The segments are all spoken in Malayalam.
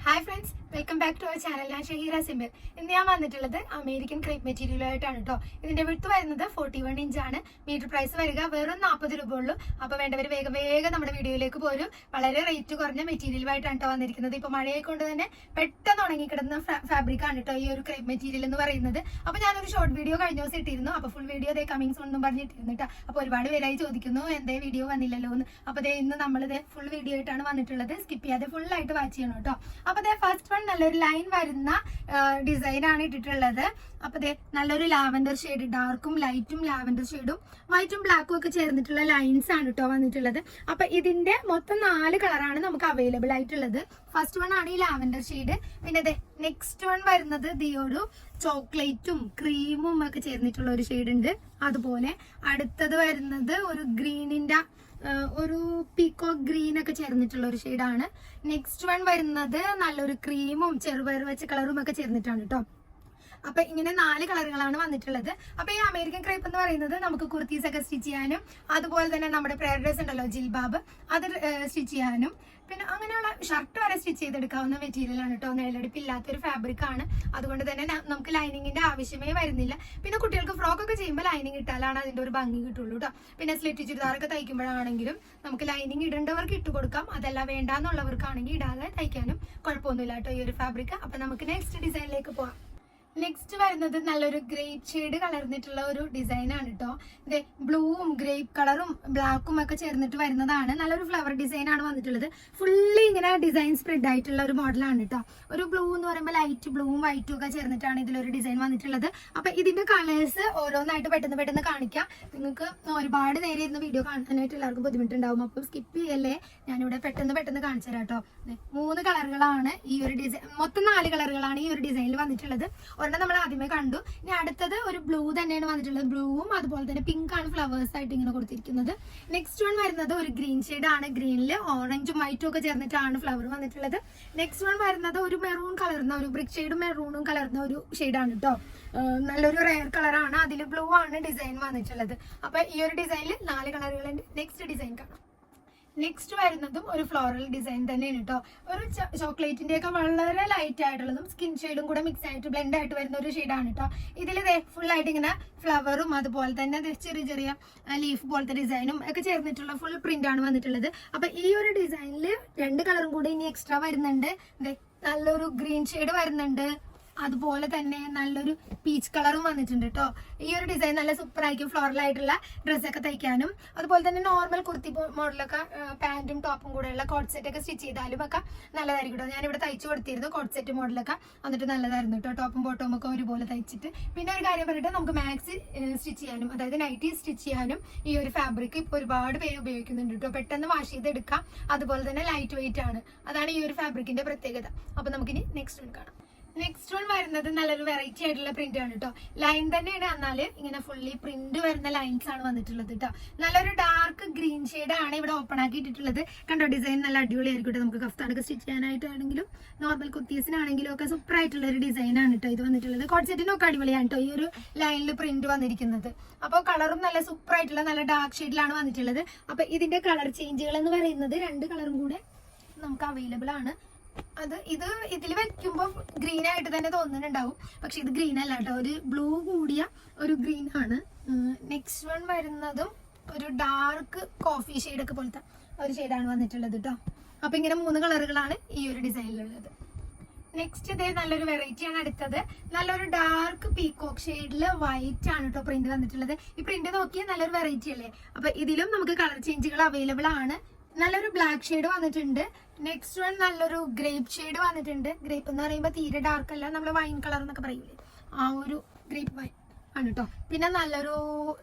Hi friends, welcome back to our channel. ഞാൻ ഷഹീറ സിംബൽ. ഇന്ന് ഞാൻ വന്നിട്ടുള്ളത് അമേരിക്കൻ ക്രേപ്പ് മെറ്റീരിയലായിട്ടാണ് കേട്ടോ. ഇതിന്റെ വിഡ്ത്ത് വരുന്നത് 41 ഇഞ്ചാണ്. മീറ്റർ പ്രൈസ് വരിക വെറും 40 രൂപ ഉള്ളൂ. അപ്പൊ വേണ്ടവർ വേഗം നമ്മുടെ വീഡിയോയിലേക്ക് പോരും. വളരെ റേറ്റ് കുറഞ്ഞ മെറ്റീരിയലുമായിട്ടാണ് കേട്ടോ വന്നിരിക്കുന്നത്. ഇപ്പൊ മഴയെ കൊണ്ട് തന്നെ പെട്ടെന്ന് ഉണങ്ങിക്കിടുന്ന ഫാബ്രിക് ആണ് കേട്ടോ ഈ ഒരു ക്രേപ്പ് മെറ്റീരിയൽ എന്ന് പറയുന്നത്. അപ്പൊ ഞാനൊരു ഷോർട്ട് വീഡിയോ കഴിഞ്ഞ ദിവസം ഇട്ടിരുന്നു. അപ്പൊ ഫുൾ വീഡിയോ അതേ കമ്മിങ് സൂൺ എന്നും പറഞ്ഞിട്ടിരുന്നു കേട്ടോ. അപ്പൊ ഒരുപാട് പേരായി ചോദിക്കുന്നു എന്തേ വീഡിയോ വന്നില്ലല്ലോ എന്ന്. അപ്പൊ ഇന്ന് നമ്മളിത് ഫുൾ വീഡിയോ ആയിട്ടാണ് വന്നിട്ടുള്ളത്. സ്കിപ്പ് ചെയ്യാതെ ഫുൾ ആയിട്ട് വാച്ച് ചെയ്യണം കേട്ടോ. അപ്പൊ ഫസ്റ്റ് വൺ നല്ലൊരു ലൈൻ വരുന്ന ഡിസൈൻ ആണ് ഇട്ടിട്ടുള്ളത്. അപ്പൊ നല്ലൊരു ലാവൻഡർ ഷെയ്ഡ്, ഡാർക്കും ലൈറ്റും ലാവൻഡർ ഷെയ്ഡും വൈറ്റും ബ്ലാക്കും ഒക്കെ ചേർന്നിട്ടുള്ള ലൈൻസ് ആണ് കേട്ടോ വന്നിട്ടുള്ളത്. അപ്പൊ ഇതിന്റെ മൊത്തം 4 കളറാണ് നമുക്ക് അവൈലബിൾ ആയിട്ടുള്ളത്. ഫസ്റ്റ് വൺ ആണ് ഈ ലാവൻഡർ ഷെയ്ഡ്. പിന്നെ നെക്സ്റ്റ് വൺ വരുന്നത് ഒരു ചോക്ലേറ്റും ക്രീമും ഒക്കെ ചേർന്നിട്ടുള്ള ഒരു ഷെയ്ഡ് ഉണ്ട്. അതുപോലെ അടുത്തത് വരുന്നത് ഒരു ഗ്രീനിന്റെ ഒരു പീക്കോക്ക് ഗ്രീൻ ഒക്കെ ചേർന്നിട്ടുള്ള ഒരു ഷെയ്ഡാണ്. നെക്സ്റ്റ് വൺ വരുന്നത് നല്ലൊരു ക്രീമും ചെറുപയർ വെച്ച കളറും ഒക്കെ ചേർന്നിട്ടാണ് കേട്ടോ. അപ്പൊ ഇങ്ങനെ 4 കളറുകളാണ് വന്നിട്ടുള്ളത്. അപ്പൊ ഈ അമേരിക്കൻ ക്രേപ്പ് എന്ന് പറയുന്നത് നമുക്ക് കുർത്തീസ് ഒക്കെ സ്റ്റിച്ച് ചെയ്യാനും അതുപോലെ തന്നെ നമ്മുടെ പ്രയർ ഡ്രസ് ഉണ്ടല്ലോ ജിൽബാബ്, അത് സ്റ്റിച്ച് ചെയ്യാനും പിന്നെ അങ്ങനെയുള്ള ഷർട്ട് വരെ സ്റ്റിച്ച് ചെയ്തെടുക്കാവുന്ന മെറ്റീരിയൽ ആണ് കേട്ടോ. നിഴലടിപ്പില്ലാത്തൊരു ഫാബ്രിക് ആണ്. അതുകൊണ്ട് തന്നെ നമുക്ക് ലൈനിങ്ങിന്റെ ആവശ്യമേ വരുന്നില്ല. പിന്നെ കുട്ടികൾക്ക് ഫ്രോക്ക് ഒക്കെ ചെയ്യുമ്പോൾ ലൈനിങ് ഇട്ടാലാണ് അതിന്റെ ഒരു ഭംഗി കിട്ടുള്ളൂ കേട്ടോ. പിന്നെ സ്ലിറ്റ് ചുരിദാറൊക്കെ തയ്ക്കുമ്പോഴാണെങ്കിലും നമുക്ക് ലൈനിങ് ഇടേണ്ടവർക്ക് ഇട്ട് കൊടുക്കാം. അതല്ല വേണ്ടാന്നുള്ളവർക്കാണെങ്കിൽ ഇടാതെ തയ്ക്കാനും കുഴപ്പമൊന്നുമില്ല കേട്ടോ ഈ ഒരു ഫാബ്രിക്. അപ്പൊ നമുക്ക് നെക്സ്റ്റ് ഡിസൈനിലേക്ക് പോവാം. നെക്സ്റ്റ് വരുന്നത് നല്ലൊരു ഗ്രേപ്പ് ഷെയ്ഡ് കലർന്നിട്ടുള്ള ഒരു ഡിസൈൻ ആണ് കേട്ടോ. ബ്ലൂവും ഗ്രേപ്പ് കളറും ബ്ലാക്കും ഒക്കെ ചേർന്നിട്ട് വരുന്നതാണ്. നല്ലൊരു ഫ്ലവർ ഡിസൈൻ ആണ് വന്നിട്ടുള്ളത്. ഫുള്ളി ഇങ്ങനെ ഡിസൈൻ സ്പ്രെഡ് ആയിട്ടുള്ള ഒരു മോഡലാണ് കേട്ടോ. ഒരു ബ്ലൂ എന്ന് പറയുമ്പോൾ ലൈറ്റ് ബ്ലൂവും വൈറ്റും ഒക്കെ ചേർന്നിട്ടാണ് ഇതിലൊരു ഡിസൈൻ വന്നിട്ടുള്ളത്. അപ്പൊ ഇതിന്റെ കളേഴ്സ് ഓരോന്നായിട്ട് പെട്ടെന്ന് കാണിക്കാം. നിങ്ങൾക്ക് ഒരുപാട് നേരം ഇരുന്ന് വീഡിയോ കാണാനായിട്ട് എല്ലാവർക്കും ബുദ്ധിമുട്ടുണ്ടാവും. അപ്പോൾ സ്കിപ്പ് ചെയ്യല്ലേ, ഞാനിവിടെ പെട്ടെന്ന് കാണിച്ചു തരാം കേട്ടോ. 3 കളറുകളാണ് ഈ ഒരു ഡിസൈൻ, മൊത്തം 4 കളറുകളാണ് ഈ ഒരു ഡിസൈനിൽ വന്നിട്ടുള്ളത്. ഒരെണ്ണം നമ്മൾ ആദ്യമേ കണ്ടു. ഇനി അടുത്തത് ഒരു ബ്ലൂ തന്നെയാണ് വന്നിട്ടുള്ളത്. ബ്ലൂവും അതുപോലെ തന്നെ പിങ്ക് ആണ് ഫ്ലവേഴ്സ് ആയിട്ട് ഇങ്ങനെ കൊടുത്തിരിക്കുന്നത്. നെക്സ്റ്റ് വൺ വരുന്നത് ഒരു ഗ്രീൻ ഷെയ്ഡ് ആണ്. ഗ്രീനിൽ ഓറഞ്ചും വൈറ്റും ഒക്കെ ചേർന്നിട്ടാണ് ഫ്ലവർ വന്നിട്ടുള്ളത്. നെക്സ്റ്റ് വൺ വരുന്നത് ഒരു മെറൂൺ കലർന്ന ഒരു ബ്രിക്ക് ഷെയ്ഡും മെറൂണും കലർന്ന ഒരു ഷെയ്ഡാണ് കേട്ടോ. നല്ലൊരു റെയർ കളറാണ്. അതിൽ ബ്ലൂ ആണ് ഡിസൈൻ വന്നിട്ടുള്ളത്. അപ്പൊ ഈ ഒരു ഡിസൈനിൽ 4 കളറുകളുണ്ട്. നെക്സ്റ്റ് ഡിസൈൻ കാണാം. നെക്സ്റ്റ് വരുന്നതും ഒരു ഫ്ലോറൽ ഡിസൈൻ തന്നെയാണ് കേട്ടോ. ഒരു ചോക്ലേറ്റിന്റെ ഒക്കെ വളരെ ലൈറ്റ് ആയിട്ടുള്ളതും സ്കിൻ ഷെയ്ഡും കൂടെ മിക്സ് ആയിട്ട് ബ്ലെൻഡ് ആയിട്ട് വരുന്ന ഒരു ഷെയ്ഡാണ് കേട്ടോ. ഇതിൽ ഫുൾ ആയിട്ട് ഇങ്ങനെ ഫ്ലവറും അതുപോലെ തന്നെ ചെറിയ ലീഫ് പോലത്തെ ഡിസൈനും ഒക്കെ ചേർന്നിട്ടുള്ള ഫുൾ പ്രിന്റ് ആണ് വന്നിട്ടുള്ളത്. അപ്പൊ ഈ ഒരു ഡിസൈനിൽ 2 കളറും കൂടി ഇനി എക്സ്ട്രാ വരുന്നുണ്ട്. നല്ലൊരു ഗ്രീൻ ഷെയ്ഡ് വരുന്നുണ്ട്. അതുപോലെ തന്നെ നല്ലൊരു പീച്ച് കളറും വന്നിട്ടുണ്ട് കേട്ടോ. ഈ ഒരു ഡിസൈൻ നല്ല സൂപ്പർ ആയിരിക്കും ഫ്ലോറൽ ആയിട്ടുള്ള ഡ്രസ്സൊക്കെ തയ്ക്കാനും അതുപോലെ തന്നെ നോർമൽ കുർത്തി മോഡലൊക്കെ പാന്റും ടോപ്പും കൂടെയുള്ള കോട്ട് സെറ്റ് ഒക്കെ സ്റ്റിച്ച് ചെയ്താലും ഒക്കെ നല്ലതായിരിക്കും കേട്ടോ. ഞാനിവിടെ തയ്ച്ചു കൊടുത്തിരുന്നു കോട്ട് സെറ്റ് മോഡലൊക്കെ, എന്നിട്ട് നല്ലതായിരുന്നു കേട്ടോ. ടോപ്പും ബോട്ടവും ഒക്കെ ഒരുപോലെ തയ്ച്ചിട്ട്. പിന്നെ ഒരു കാര്യം പറഞ്ഞിട്ട് നമുക്ക് മാക്സി സ്റ്റിച്ച് ചെയ്യാനും അതായത് നൈറ്റി സ്റ്റിച്ച് ചെയ്യാനും ഈ ഒരു ഫാബ്രിക് ഇപ്പോൾ ഒരുപാട് പേര് ഉപയോഗിക്കുന്നുണ്ട് കേട്ടോ. പെട്ടെന്ന് വാഷ് ചെയ്തെടുക്കാം. അതുപോലെ തന്നെ ലൈറ്റ് വെയിറ്റ് ആണ്. അതാണ് ഈ ഒരു ഫാബ്രിക്കിന്റെ പ്രത്യേകത. അപ്പൊ നമുക്കിനി നെക്സ്റ്റ് വൺ കാണാം. നെക്സ്റ്റ് വൺ വരുന്നത് നല്ലൊരു വെറൈറ്റി ആയിട്ടുള്ള പ്രിന്റ് ആണ് കേട്ടോ. ലൈൻ തന്നെയാണ്, എന്നാല് ഇങ്ങനെ ഫുള്ളി പ്രിന്റ് വരുന്ന ലൈൻസ് ആണ് വന്നിട്ടുള്ളത് കേട്ടോ. നല്ലൊരു ഡാർക്ക് ഗ്രീൻ ഷെയ്ഡ് ആണ് ഇവിടെ ഓപ്പൺ ആക്കി ഇട്ടിട്ടുള്ളത്. കണ്ടോ, ഡിസൈൻ നല്ല അടിപൊളിയായിരിക്കും കേട്ടോ. നമുക്ക് കഫ്താനൊക്കെ സ്റ്റിച്ച് ചെയ്യാനായിട്ടാണെങ്കിലും നോർമൽ കുർത്തീസിനാണെങ്കിലും ഒക്കെ സൂപ്പർ ആയിട്ടുള്ള ഒരു ഡിസൈൻ ആണ് കേട്ടോ ഇത് വന്നിട്ടുള്ളത്. കോട്ട് സെറ്റിനൊക്കെ അടിപൊളിയാണ് കേട്ടോ ഈ ഒരു ലൈനിൽ പ്രിന്റ് വന്നിരിക്കുന്നത്. അപ്പോൾ കളറും നല്ല സൂപ്പർ ആയിട്ടുള്ള നല്ല ഡാർക്ക് ഷെയ്ഡിലാണ് വന്നിട്ടുള്ളത്. അപ്പൊ ഇതിന്റെ കളർ ചേഞ്ചുകൾ എന്ന് പറയുന്നത് 2 കളറും കൂടെ നമുക്ക് അവൈലബിൾ ആണ്. ഇതിൽ വെക്കുമ്പോ ഗ്രീൻ ആയിട്ട് തന്നെ തോന്നുന്നുണ്ടാവും, പക്ഷെ ഇത് ഗ്രീൻ അല്ല കേട്ടോ. ഒരു ബ്ലൂ കൂടിയ ഒരു ഗ്രീൻ ആണ്. നെക്സ്റ്റ് വൺ വരുന്നതും ഒരു ഡാർക്ക് കോഫി ഷെയ്ഡ് ഒക്കെ പോലത്തെ ഒരു ഷെയ്ഡാണ് വന്നിട്ടുള്ളത് കേട്ടോ. അപ്പൊ ഇങ്ങനെ 3 കളറുകളാണ് ഈ ഒരു ഡിസൈനിലുള്ളത്. നെക്സ്റ്റ് നല്ലൊരു വെറൈറ്റി ആണ് അടുത്തത്. നല്ലൊരു ഡാർക്ക് പീകോക്ക് ഷെയ്ഡിൽ വൈറ്റ് ആണ് കേട്ടോ പ്രിന്റ് വന്നിട്ടുള്ളത്. ഈ പ്രിന്റ് നോക്കിയാൽ നല്ലൊരു വെറൈറ്റി അല്ലേ. അപ്പൊ ഇതിലും നമുക്ക് കളർ ചേഞ്ചുകൾ അവൈലബിൾ ആണ്. നല്ലൊരു ബ്ലാക്ക് ഷെയ്ഡ് വന്നിട്ടുണ്ട്. നെക്സ്റ്റ് വൺ നല്ലൊരു ഗ്രേപ്പ് ഷെയ്ഡ് വന്നിട്ടുണ്ട്. ഗ്രേപ്പ് എന്ന് പറയുമ്പോൾ തീരെ ഡാർക്ക് അല്ല, നമ്മൾ വൈൻ കളർ എന്നൊക്കെ പറയൂലേ, ആ ഒരു ഗ്രേപ്പ് വൈൻ ആണ് കേട്ടോ. പിന്നെ നല്ലൊരു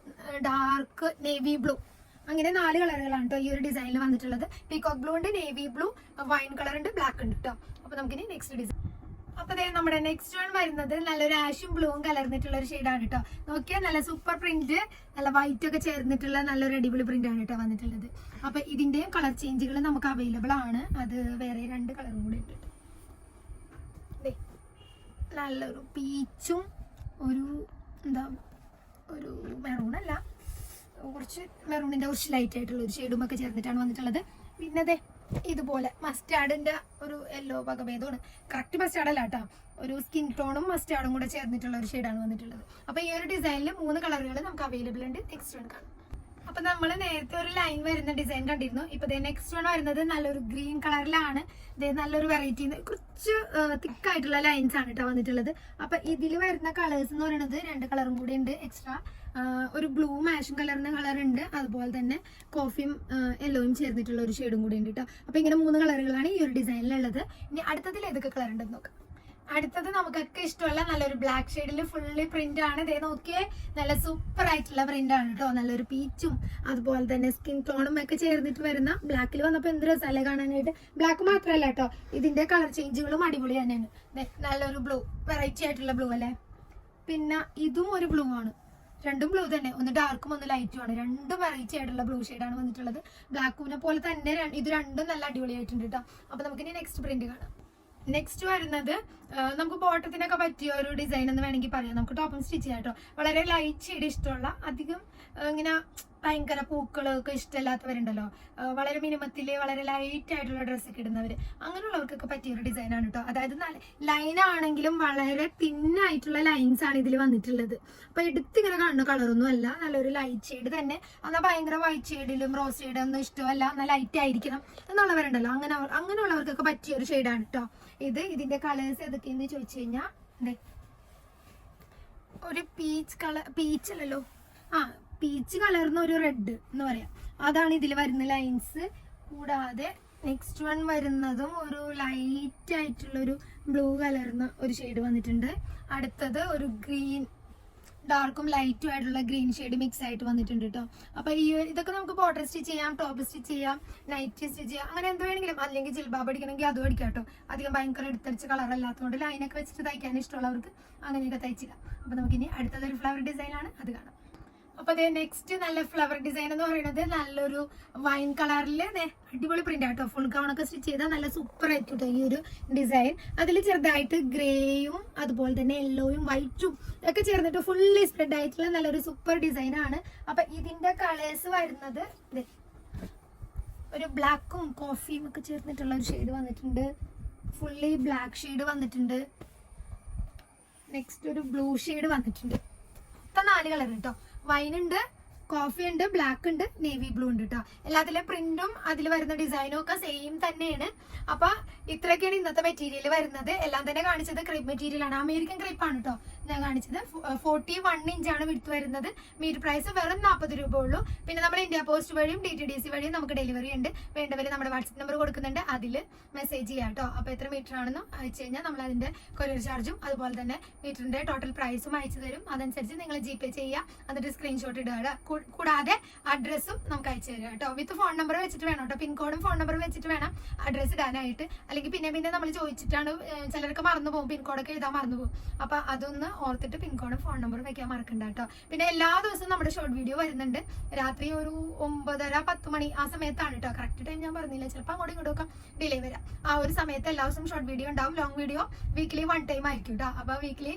ഡാർക്ക് നേവി ബ്ലൂ. അങ്ങനെ 4 കളറുകളാണ് കേട്ടോ ഈ ഒരു ഡിസൈനിൽ വന്നിട്ടുള്ളത്. പീകോക്ക് ബ്ലൂ ഉണ്ട്, നേവി ബ്ലൂ, വൈൻ കളർ ഉണ്ട്, ബ്ലാക്ക് ഉണ്ട് കേട്ടോ. അപ്പൊ നമുക്കിനി നെക്സ്റ്റ് ഡിസൈൻ. അപ്പൊ നമ്മുടെ നെക്സ്റ്റ് വൺ വരുന്നത് നല്ലൊരു ആഷും ബ്ലൂവും കലർന്നിട്ടുള്ള ഒരു ഷെയ്ഡാണ് കേട്ടോ. നോക്കിയാൽ നല്ല സൂപ്പർ പ്രിന്റ്, നല്ല വൈറ്റ് ഒക്കെ ചേർന്നിട്ടുള്ള നല്ലൊരു അടിപൊളി പ്രിന്റ് ആണ് കേട്ടോ വന്നിട്ടുള്ളത്. അപ്പൊ ഇതിന്റെയും കളർ ചേഞ്ചുകൾ നമുക്ക് അവൈലബിൾ ആണ്. അത് വേറെ 2 കളറും കൂടി ഉണ്ട്. നല്ലൊരു പീച്ചും ഒരു ഒരു മെറൂണല്ല, കുറച്ച് മെറൂണിന്റെ കുറച്ച് ലൈറ്റ് ആയിട്ടുള്ള ഒരു ഷെയ്ഡും ഒക്കെ ചേർന്നിട്ടാണ് വന്നിട്ടുള്ളത്. പിന്നെ ഇതുപോലെ മസ്റ്റാർഡിന്റെ ഒരു യെല്ലോ വകഭേദമാണ്. കറക്റ്റ് മസ്റ്റാർഡ് അല്ല കേട്ടോ, ഒരു സ്കിൻ ടോണും മസ്റ്റാർഡും കൂടെ ചേർന്നിട്ടുള്ള ഒരു ഷെയ്ഡാണ് വന്നിട്ടുള്ളത്. അപ്പൊ ഈ ഒരു ഡിസൈനിൽ 3 കളറുകൾ നമുക്ക് അവൈലബിൾ ഉണ്ട്. നെക്സ്റ്റ് വൺ കാണാം. അപ്പൊ നമ്മൾ നേരത്തെ ഒരു ലൈൻ വരുന്ന ഡിസൈൻ കണ്ടിരുന്നു. ഇപ്പൊ നെക്സ്റ്റ് വൺ വരുന്നത് നല്ലൊരു ഗ്രീൻ കളറിലാണ്. നല്ലൊരു വെറൈറ്റി, കുറച്ച് തിക്കായിട്ടുള്ള ലൈൻസ് ആണ് കേട്ടോ വന്നിട്ടുള്ളത്. അപ്പൊ ഇതിൽ വരുന്ന കളേഴ്സ് എന്ന് പറയുന്നത് 2 കളറും കൂടി ഉണ്ട് എക്സ്ട്രാ. ഒരു ബ്ലൂ മാഷും കളറിന്റെ കളർ ഉണ്ട്, അതുപോലെ തന്നെ കോഫിയും യെല്ലോയും ചേർന്നിട്ടുള്ള ഒരു ഷെയ്ഡും കൂടി ഉണ്ട് കേട്ടോ. അപ്പൊ ഇങ്ങനെ 3 കളറുകളാണ് ഈ ഒരു ഡിസൈനിലുള്ളത്. ഇനി അടുത്തതിൽ ഏതൊക്കെ കളർ ഉണ്ടെന്ന് നോക്കാം. അടുത്തത് നമുക്കൊക്കെ ഇഷ്ടമുള്ള നല്ലൊരു ബ്ലാക്ക് ഷെയ്ഡിൽ ഫുള്ളി പ്രിന്റ് ആണ്. ഇതേ നോക്കിയേ, നല്ല സൂപ്പർ ആയിട്ടുള്ള പ്രിന്റ് ആണ് കേട്ടോ. നല്ലൊരു പീച്ചും അതുപോലെ തന്നെ സ്കിൻ ടോണും ഒക്കെ ചേർന്നിട്ട് വരുന്ന. ബ്ലാക്കിൽ വന്നപ്പോൾ എന്ത് രസമല്ലേ കാണാനായിട്ട്. ബ്ലാക്ക് മാത്രമല്ല കേട്ടോ, ഇതിന്റെ കളർ ചേഞ്ചുകളും അടിപൊളി തന്നെയാണ്. നല്ലൊരു ബ്ലൂ, വെറൈറ്റി ആയിട്ടുള്ള ബ്ലൂ അല്ലേ. പിന്നെ ഇതും ഒരു ബ്ലൂ ആണ്, രണ്ടും ബ്ലൂ തന്നെ, ഒന്ന് ഡാർക്കും ഒന്ന് ലൈറ്റും ആണ്. 2 വെറൈറ്റി ആയിട്ടുള്ള ബ്ലൂ ഷെയ്ഡാണ് വന്നിട്ടുള്ളത്. ബ്ലാക്കിനെ പോലെ തന്നെ ഇത് രണ്ടും നല്ല അടിപൊളിയായിട്ടുണ്ട് കേട്ടോ. അപ്പൊ നമുക്കിനി നെക്സ്റ്റ് പ്രിന്റ് കാണാം. നെക്സ്റ്റ് വരുന്നത് നമുക്ക് ബോട്ടത്തിനൊക്കെ പറ്റിയ ഒരു ഡിസൈൻ എന്ന് വേണമെങ്കിൽ പറയാം. നമുക്ക് ടോപ്പും സ്റ്റിച്ച് ചെയ്യാം കേട്ടോ. വളരെ ലൈറ്റ് ഷെയ്ഡ് ഇഷ്ടമുള്ള, അധികം ഇങ്ങനെ ഭയങ്കര പൂക്കളൊക്കെ ഇഷ്ടമില്ലാത്തവരുണ്ടല്ലോ, വളരെ മിനിമത്തില് വളരെ ലൈറ്റ് ആയിട്ടുള്ള ഡ്രസ്സൊക്കെ ഇടുന്നവര്, അങ്ങനെയുള്ളവർക്കൊക്കെ പറ്റിയ ഒരു ഡിസൈൻ ആണ് കേട്ടോ. അതായത് ലൈൻ ആണെങ്കിലും വളരെ തിന്നായിട്ടുള്ള ലൈൻസ് ആണ് ഇതിൽ വന്നിട്ടുള്ളത്. അപ്പൊ എടുത്തിങ്ങനെ കാണുന്ന കളറൊന്നും അല്ല, നല്ലൊരു ലൈറ്റ് ഷെയ്ഡ് തന്നെ. എന്നാൽ ഭയങ്കര വൈറ്റ് ഷെയ്ഡിലും റോസ് ഷെയ്ഡ് ഒന്നും ഇഷ്ടമല്ല, എന്നാൽ ലൈറ്റ് ആയിരിക്കണം എന്നുള്ളവരുണ്ടല്ലോ, അങ്ങനെയുള്ളവർക്കൊക്കെ പറ്റിയ ഒരു ഷെയ്ഡാണ് കേട്ടോ ഇത്. ഇതിന്റെ കളേഴ്സ് ഏതൊക്കെയെന്ന് ചോദിച്ചു കഴിഞ്ഞാൽ ഒരു പീച്ച് കളർ, പീച്ച് അല്ലല്ലോ, പീച്ച് കളർന്ന ഒരു റെഡ് എന്ന് പറയാം, അതാണ് ഇതിൽ വരുന്ന ലൈൻസ്. കൂടാതെ നെക്സ്റ്റ് വൺ വരുന്നതും ഒരു ലൈറ്റ് ആയിട്ടുള്ള ഒരു ബ്ലൂ കലർന്ന ഒരു ഷെയ്ഡ് വന്നിട്ടുണ്ട്. അടുത്തത് ഒരു ഗ്രീൻ, ഡാർക്കും ലൈറ്റും ആയിട്ടുള്ള ഗ്രീൻ ഷെയ്ഡ് മിക്സ് ആയിട്ട് വന്നിട്ടുണ്ട് കേട്ടോ. അപ്പൊ ഇതൊക്കെ നമുക്ക് ബോർഡർ സ്റ്റിച്ച് ചെയ്യാം, ടോപ്പ് സ്റ്റിച്ച് ചെയ്യാം, നൈറ്റ് സ്റ്റിച്ച് ചെയ്യാം, അങ്ങനെ എന്ത് വേണമെങ്കിലും. അല്ലെങ്കിൽ ജിൽബാബ് അടിക്കണമെങ്കിൽ അതും അടിക്കാം കേട്ടോ. അധികം ഭയങ്കര എടുത്തടിച്ച കളർ അല്ലാത്തതുകൊണ്ട് ലൈനൊക്കെ വെച്ചിട്ട് തയ്ക്കാൻ ഇഷ്ടമുള്ളവർക്ക് അങ്ങനെയൊക്കെ തയ്ച്ചിടാം. അപ്പൊ നമുക്കിനി അടുത്തതൊരു ഫ്ലവർ ഡിസൈൻ ആണ്, അത് കാണാം. അപ്പൊ അതേ നെക്സ്റ്റ് നല്ല ഫ്ലവർ ഡിസൈൻ എന്ന് പറയുന്നത് നല്ലൊരു വൈൻ കളറിൽ അടിപൊളി പ്രിന്റ് ആട്ടോ. ഫുൾ ഗൗണൊക്കെ സ്റ്റിച്ച് ചെയ്താൽ നല്ല സൂപ്പർ ആയിട്ടോ ഈ ഒരു ഡിസൈൻ. അതിൽ ചെറുതായിട്ട് ഗ്രേയും അതുപോലെ തന്നെ യെല്ലോയും വൈറ്റും ഒക്കെ ചേർന്നിട്ട് ഫുള്ളി സ്പ്രെഡ് ആയിട്ടുള്ള നല്ലൊരു സൂപ്പർ ഡിസൈൻ ആണ്. അപ്പൊ ഇതിന്റെ കളേഴ്സ് വരുന്നത് ഒരു ബ്ലാക്കും കോഫിയും ഒക്കെ ചേർന്നിട്ടുള്ള ഒരു ഷെയ്ഡ് വന്നിട്ടുണ്ട്. ഫുള്ളി ബ്ലാക്ക് ഷെയ്ഡ് വന്നിട്ടുണ്ട്. നെക്സ്റ്റ് ഒരു ബ്ലൂ ഷെയ്ഡ് വന്നിട്ടുണ്ട്. 4 കളർ കേട്ടോ. വൈൻ ഉണ്ട്, കോഫി ഉണ്ട്, ബ്ലാക്ക് ഉണ്ട്, നേവി ബ്ലൂ ഉണ്ട് കേട്ടോ. എല്ലാത്തിലെ പ്രിന്റും അതിൽ വരുന്ന ഡിസൈനും ഒക്കെ സെയിം തന്നെയാണ്. അപ്പൊ ഇത്രയൊക്കെയാണ് ഇന്നത്തെ മെറ്റീരിയൽ വരുന്നത്. എല്ലാം തന്നെ കാണിച്ചത് ക്രേപ്പ് മെറ്റീരിയൽ ആണ്, അമേരിക്കൻ ക്രേപ്പ് ആണ് കേട്ടോ ഞാൻ കാണിച്ചത്. 41 ഇഞ്ചാണ് വിടുത്ത് വരുന്നത്. മീറ്റർ പ്രൈസ് വെറും 40 രൂപ ഉള്ളൂ. പിന്നെ നമ്മൾ ഇന്ത്യ പോസ്റ്റ് വഴിയും DTDC വഴിയും നമുക്ക് ഡെലിവറി ഉണ്ട്. വേണ്ടവര് നമ്മുടെ വാട്സ്ആപ്പ് നമ്പർ കൊടുക്കുന്നുണ്ട്, അതിൽ മെസ്സേജ് ചെയ്യാം കേട്ടോ. അപ്പൊ എത്ര മീറ്റർ ആണെന്ന് അയച്ചു കഴിഞ്ഞാൽ നമ്മൾ അതിന്റെ കൊറിയർ ചാർജും അതുപോലെ തന്നെ മീറ്ററിന്റെ ടോട്ടൽ പ്രൈസും അയച്ചു തരും. അതനുസരിച്ച് നിങ്ങൾ GPay ചെയ്യുക, എന്നിട്ട് സ്ക്രീൻഷോട്ട് ഇടുക. കൂടാതെ അഡ്രസ്സും നമുക്ക് അയച്ചു തരിക കേട്ടോ. വിത്ത് ഫോൺ നമ്പർ വെച്ചിട്ട് വേണം കേട്ടോ, പിൻകോഡും ഫോൺ നമ്പറും വെച്ചിട്ട് വേണം അഡ്രസ്സ് ഇടാനായിട്ട്. അല്ലെങ്കിൽ പിന്നെ നമ്മൾ ചോദിച്ചിട്ടാണ്, ചിലർക്ക് മറന്നു പോകും, പിൻകോഡൊക്കെ എഴുതാൻ മറന്നു പോകും. അപ്പൊ അതൊന്ന് ഓർത്തിട്ട് പിൻകോഡും ഫോൺ നമ്പറും വെക്കാൻ മറക്കണ്ട കേട്ടോ. പിന്നെ എല്ലാ ദിവസവും നമ്മുടെ ഷോർട്ട് വീഡിയോ വരുന്നുണ്ട്. രാത്രി ഒരു 9:30-10 മണി ആ സമയത്താണ് കേട്ടോ. കറക്റ്റ് ടൈം ഞാൻ പറഞ്ഞില്ല, ചിലപ്പോൾ അങ്ങോട്ടും ഇങ്ങോട്ടും ഒക്കെ ഡിലേ വരാം. ആ ഒരു സമയത്ത് എല്ലാ ദിവസവും ഷോർട്ട് വീഡിയോ ഉണ്ടാവും. ലോങ് വീഡിയോ വീക്ക്ലി 1 ടൈം ആയിരിക്കും കേട്ടോ. അപ്പൊ വീക്ക്ലി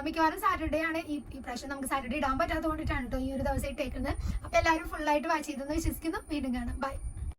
മിക്കവാറും സാറ്റർഡേ ആണ്. ഈ പ്രാവശ്യം നമുക്ക് സാറ്റർഡേ ഇടാൻ പറ്റാത്തതുകൊണ്ടിട്ടാണ് കേട്ടോ ഈ ഒരു ദിവസം ഇട്ടേക്കുന്നത്. അപ്പൊ എല്ലാവരും ഫുൾ ആയിട്ട് വാച്ച് ചെയ്തെന്ന് വിശ്വസിക്കുന്നു. വീണ്ടും കാണാം. ബൈ.